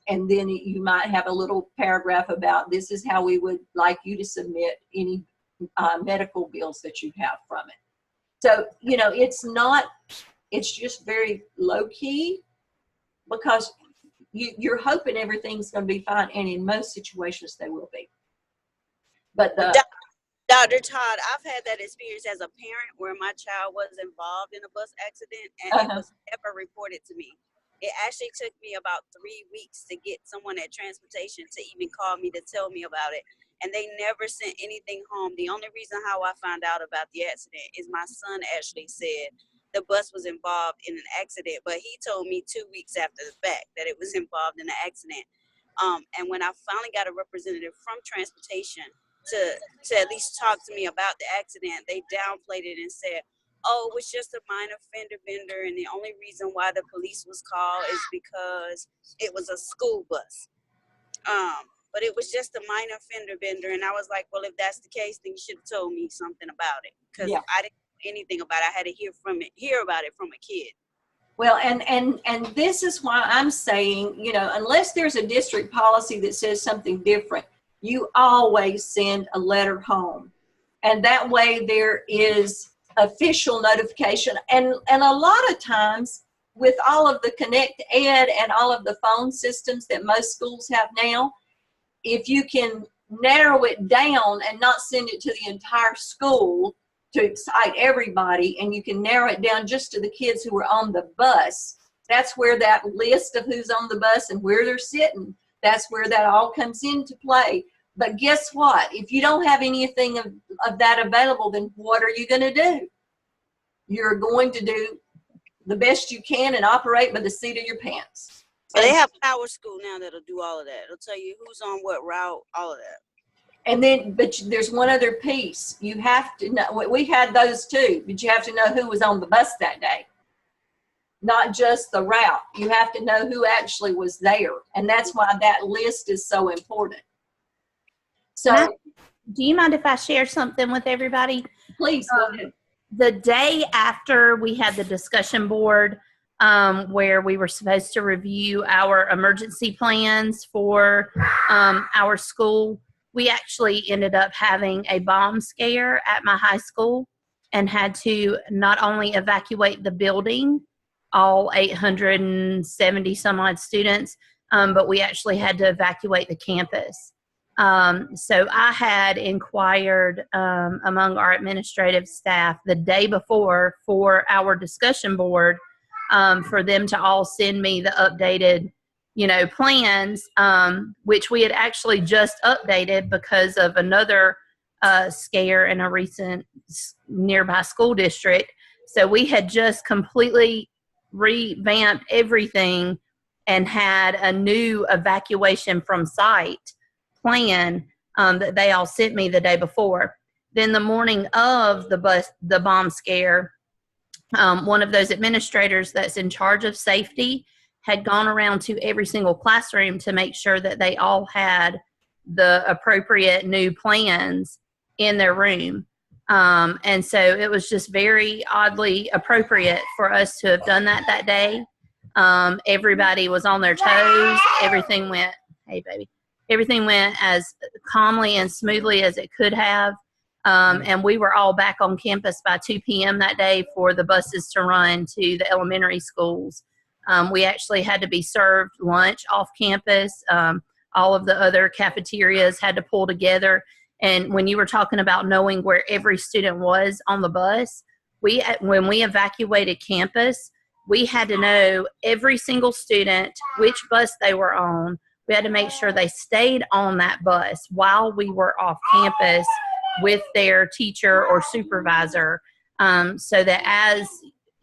then you might have a little paragraph about this is how we would like you to submit any medical bills that you have from it. So, it's just very low key because you're hoping everything's going to be fine. And in most situations they will be. But Dr. Todd, I've had that experience as a parent where my child was involved in a bus accident and it was never reported to me. It actually took me about 3 weeks to get someone at transportation to even call me to tell me about it. And they never sent anything home. The only reason how I found out about the accident is my son actually said the bus was involved in an accident, but he told me 2 weeks after the fact that it was involved in an accident. And when I finally got a representative from transportation to at least talk to me about the accident, they downplayed it and said, oh, it was just a minor fender bender, and the only reason why the police was called is because it was a school bus. But it was just a minor fender bender, and I was like, well, if that's the case, then you should have told me something about it, because I didn't know anything about it. I had to hear about it from a kid. Well, and this is why I'm saying, unless there's a district policy that says something different, you always send a letter home. And that way there is official notification. And a lot of times with all of the Connect Ed and all of the phone systems that most schools have now, if you can narrow it down and not send it to the entire school to excite everybody, and you can narrow it down just to the kids who were on the bus, that's where that list of who's on the bus and where they're sitting, that's where that all comes into play. But guess what? If you don't have anything of that available, then what are you going to do? You're going to do the best you can and operate by the seat of your pants. Well, they have Power School now that'll do all of that. It'll tell you who's on what route, all of that. And then, but there's one other piece. You have to know, we had those too, but you have to know who was on the bus that day. Not just the route. You have to know who actually was there. And that's why that list is so important. So, do you mind if I share something with everybody? Please, go ahead. The day after we had the discussion board where we were supposed to review our emergency plans for our school, we actually ended up having a bomb scare at my high school and had to not only evacuate the building, all 870 some odd students, but we actually had to evacuate the campus. So I had inquired among our administrative staff the day before for our discussion board for them to all send me the updated, plans, which we had actually just updated because of another scare in a recent nearby school district. So we had just completely revamped everything and had a new evacuation from site plan that they all sent me the day before. Then the morning of the bomb scare, one of those administrators that's in charge of safety had gone around to every single classroom to make sure that they all had the appropriate new plans in their room. And so it was just very oddly appropriate for us to have done that day. Everybody was on their toes. Everything went as calmly and smoothly as it could have. And we were all back on campus by 2 p.m. that day for the buses to run to the elementary schools. We actually had to be served lunch off campus. All of the other cafeterias had to pull together. And when you were talking about knowing where every student was on the bus, when we evacuated campus, we had to know every single student, which bus they were on. We had to make sure they stayed on that bus while we were off campus with their teacher or supervisor, so that as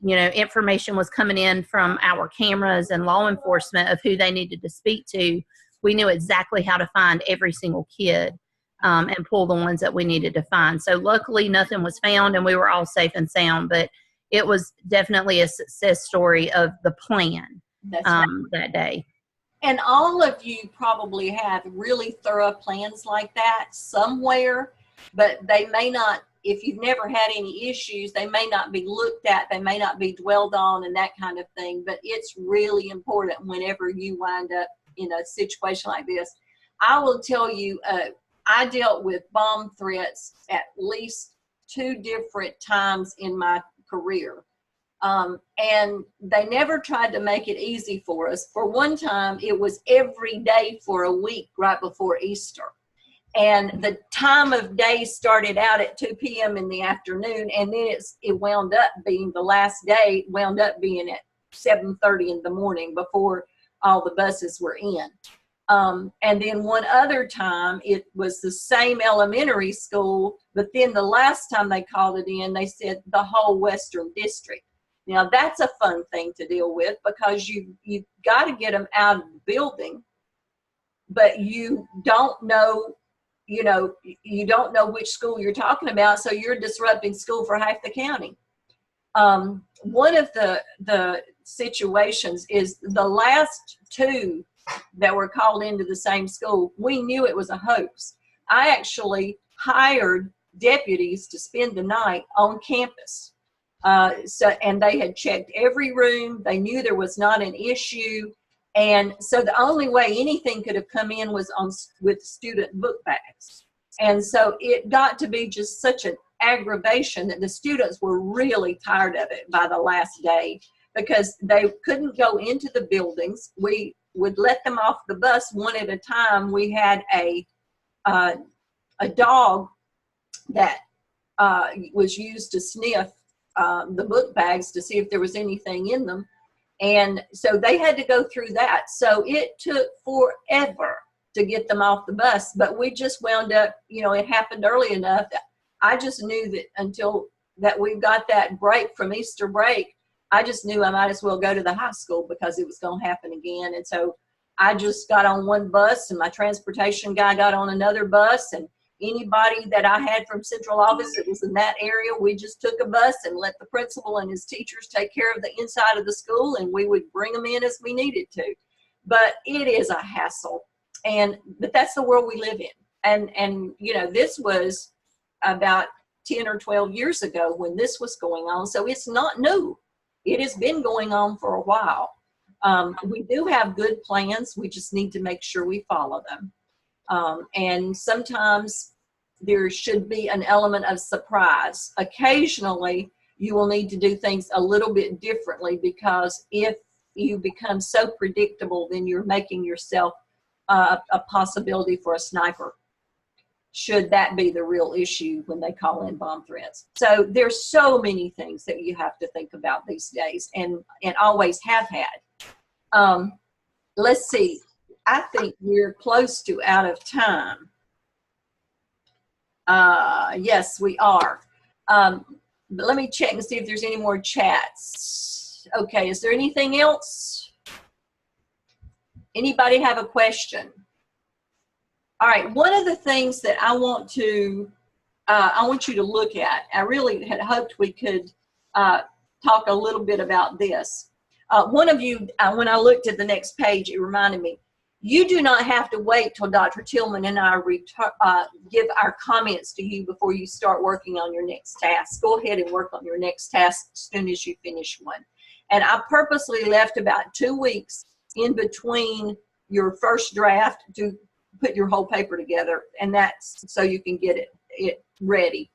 information was coming in from our cameras and law enforcement of who they needed to speak to, we knew exactly how to find every single kid and pull the ones that we needed to find. So luckily nothing was found and we were all safe and sound, but it was definitely a success story of the plan. That's right. That day. And all of you probably have really thorough plans like that somewhere, but they may not, if you've never had any issues, they may not be looked at, they may not be dwelled on and that kind of thing. But it's really important whenever you wind up in a situation like this. I will tell you, I dealt with bomb threats at least 2 different times in my career. And they never tried to make it easy for us. For one time, it was every day for a week right before Easter. And the time of day started out at 2 p.m. in the afternoon, and then it wound up being, the last day wound up being at 7:30 in the morning before all the buses were in. And then one other time, it was the same elementary school, but then the last time they called it in, they said the whole Western District. Now, that's a fun thing to deal with because you've got to get them out of the building, but you don't know, you don't know which school you're talking about, so you're disrupting school for half the county. One of the situations is the last 2 that were called into the same school, we knew it was a hoax. I actually hired deputies to spend the night on campus. And they had checked every room. They knew there was not an issue. And so the only way anything could have come in was with student book bags. And so it got to be just such an aggravation that the students were really tired of it by the last day because they couldn't go into the buildings. We would let them off the bus one at a time. We had a dog that was used to sniff the book bags to see if there was anything in them. And so they had to go through that. So it took forever to get them off the bus, but we just wound up, it happened early enough that I just knew that until that we got that break from Easter break, I just knew I might as well go to the high school because it was going to happen again. And so I just got on one bus and my transportation guy got on another bus, and anybody that I had from central office that was in that area, we just took a bus and let the principal and his teachers take care of the inside of the school, and we would bring them in as we needed to. But it is a hassle, but that's the world we live in. And this was about 10 or 12 years ago when this was going on, so it's not new. It has been going on for a while. We do have good plans. We just need to make sure we follow them. And sometimes there should be an element of surprise. Occasionally, you will need to do things a little bit differently because if you become so predictable, then you're making yourself a possibility for a sniper, should that be the real issue when they call in bomb threats. So there's so many things that you have to think about these days and always have had. Let's see. I think we're close to out of time. Yes, we are. But let me check and see if there's any more chats. Okay, is there anything else? Anybody have a question? All right, one of the things that I want you to look at, I really had hoped we could talk a little bit about this. One of you, when I looked at the next page, it reminded me, you do not have to wait till Dr. Tillman and I give our comments to you before you start working on your next task. Go ahead and work on your next task as soon as you finish one. And I purposely left about 2 weeks in between your first draft to put your whole paper together, and that's so you can get it ready.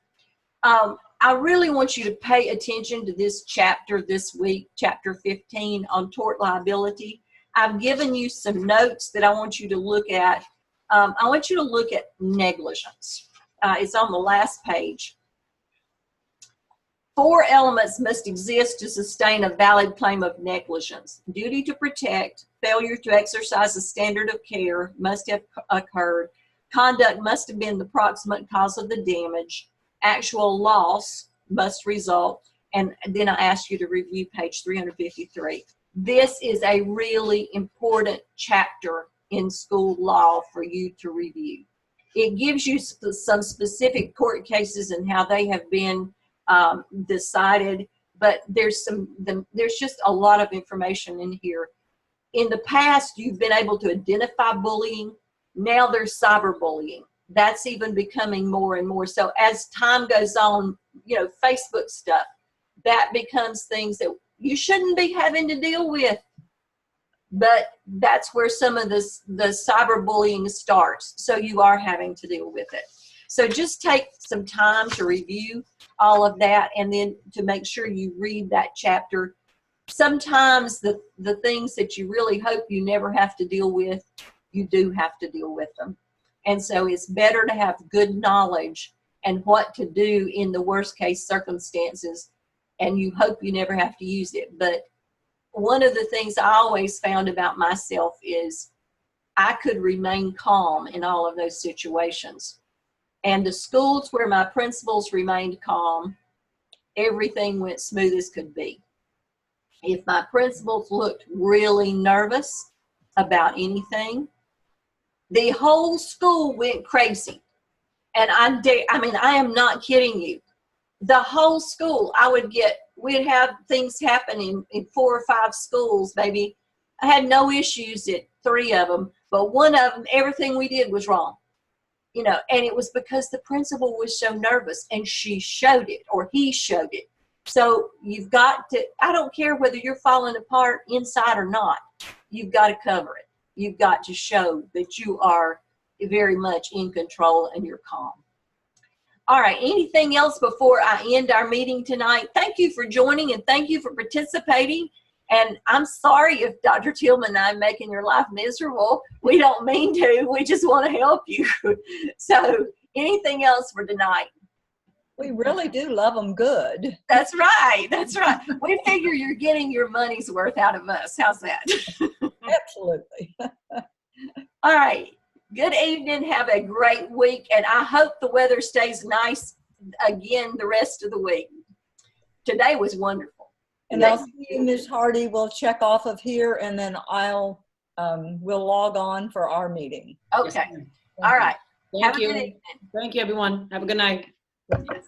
I really want you to pay attention to this chapter this week, chapter 15 on tort liability. I've given you some notes that I want you to look at. I want you to look at negligence. It's on the last page. 4 elements must exist to sustain a valid claim of negligence. Duty to protect, failure to exercise a standard of care must have occurred. Conduct must have been the proximate cause of the damage. Actual loss must result. And then I ask you to review page 353. This is a really important chapter in school law for you to review. It gives you some specific court cases and how they have been decided. but there's just a lot of information in here. In the past, you've been able to identify bullying. Now there's cyberbullying. That's even becoming more and more. So as time goes on, you know, Facebook stuff, that becomes things that you shouldn't be having to deal with. But that's where some of the cyberbullying starts. So you are having to deal with it. So just take some time to review all of that, and then to make sure you read that chapter. Sometimes the things that you really hope you never have to deal with, you do have to deal with them. And so it's better to have good knowledge and what to do in the worst case circumstances, and you hope you never have to use it. But one of the things I always found about myself is I could remain calm in all of those situations. And the schools where my principals remained calm, everything went smooth as could be. If my principals looked really nervous about anything, the whole school went crazy. And I am not kidding you. The whole school, we'd have things happen in 4 or 5 schools, maybe. I had no issues at 3 of them, but one of them, everything we did was wrong. You know, and it was because the principal was so nervous, and she showed it, or he showed it. So you've got to, I don't care whether you're falling apart inside or not, you've got to cover it. You've got to show that you are very much in control and you're calm. All right, anything else before I end our meeting tonight? Thank you for joining, and thank you for participating. And I'm sorry if Dr. Tillman and I am making your life miserable. We don't mean to. We just want to help you. So anything else for tonight? We really do love them good. That's right. That's right. We figure you're getting your money's worth out of us. How's that? Absolutely. All right. Good evening. Have a great week. And I hope the weather stays nice again the rest of the week. Today was wonderful. And I'll see you, Ms. Hardy. We'll check off of here, and then we'll log on for our meeting. Okay. All right. Thank Have you. a good evening. Thank you, everyone. Have a good night. Yes.